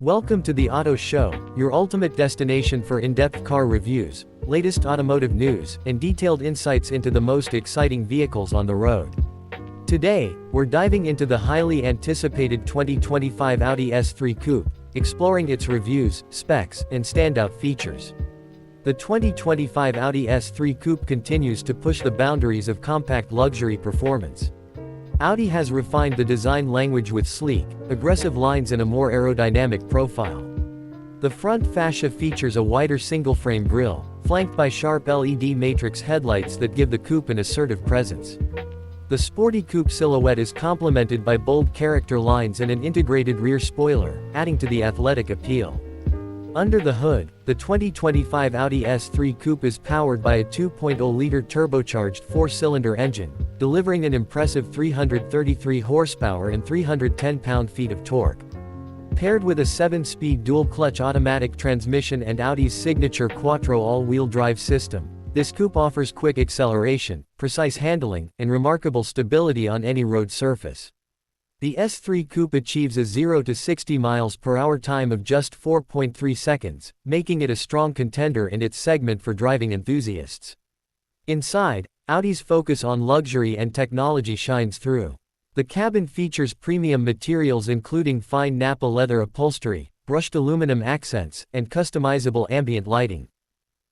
Welcome to the Auto Show, your ultimate destination for in-depth car reviews, latest automotive news, and detailed insights into the most exciting vehicles on the road. Today, we're diving into the highly anticipated 2025 Audi S3 Coupe, exploring its reviews, specs, and standout features. The 2025 Audi S3 Coupe continues to push the boundaries of compact luxury performance. Audi has refined the design language with sleek, aggressive lines and a more aerodynamic profile. The front fascia features a wider single-frame grille, flanked by sharp LED matrix headlights that give the coupe an assertive presence. The sporty coupe silhouette is complemented by bold character lines and an integrated rear spoiler, adding to the athletic appeal. Under the hood, the 2025 Audi S3 Coupe is powered by a 2.0-liter turbocharged four-cylinder engine, delivering an impressive 333 horsepower and 310 pound-feet of torque. Paired with a 7-speed dual-clutch automatic transmission and Audi's signature Quattro all-wheel drive system, this coupe offers quick acceleration, precise handling, and remarkable stability on any road surface. The S3 Coupe achieves a 0 to 60 miles per hour time of just 4.3 seconds, making it a strong contender in its segment for driving enthusiasts. Inside, Audi's focus on luxury and technology shines through. The cabin features premium materials including fine Nappa leather upholstery, brushed aluminum accents, and customizable ambient lighting.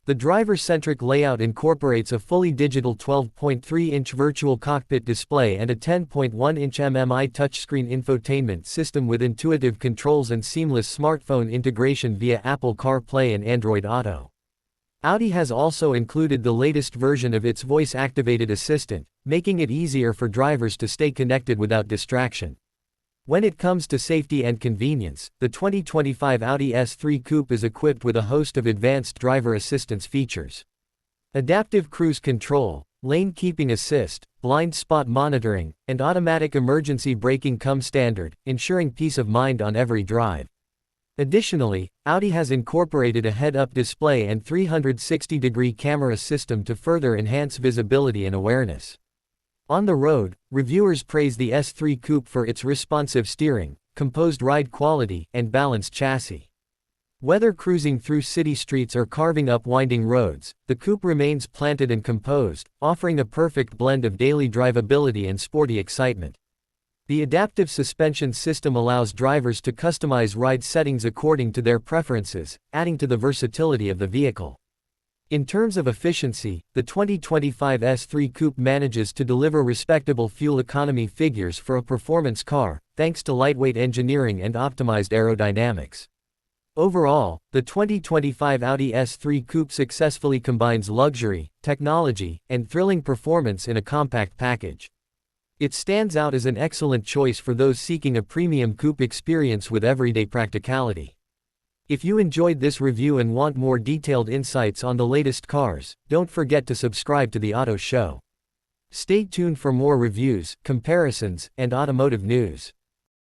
The driver-centric layout incorporates a fully digital 12.3-inch virtual cockpit display and a 10.1-inch MMI touchscreen infotainment system with intuitive controls and seamless smartphone integration via Apple CarPlay and Android Auto. Audi has also included the latest version of its voice-activated assistant, making it easier for drivers to stay connected without distraction. When it comes to safety and convenience, the 2025 Audi S3 Coupe is equipped with a host of advanced driver assistance features. Adaptive cruise control, lane keeping assist, blind spot monitoring, and automatic emergency braking come standard, ensuring peace of mind on every drive. Additionally, Audi has incorporated a head-up display and 360-degree camera system to further enhance visibility and awareness. On the road, reviewers praise the S3 Coupe for its responsive steering, composed ride quality, and balanced chassis. Whether cruising through city streets or carving up winding roads, the coupe remains planted and composed, offering a perfect blend of daily drivability and sporty excitement. The adaptive suspension system allows drivers to customize ride settings according to their preferences, adding to the versatility of the vehicle. In terms of efficiency, the 2025 S3 Coupe manages to deliver respectable fuel economy figures for a performance car, thanks to lightweight engineering and optimized aerodynamics. Overall, the 2025 Audi S3 Coupe successfully combines luxury, technology, and thrilling performance in a compact package. It stands out as an excellent choice for those seeking a premium coupe experience with everyday practicality. If you enjoyed this review and want more detailed insights on the latest cars, don't forget to subscribe to the Auto Show. Stay tuned for more reviews, comparisons, and automotive news.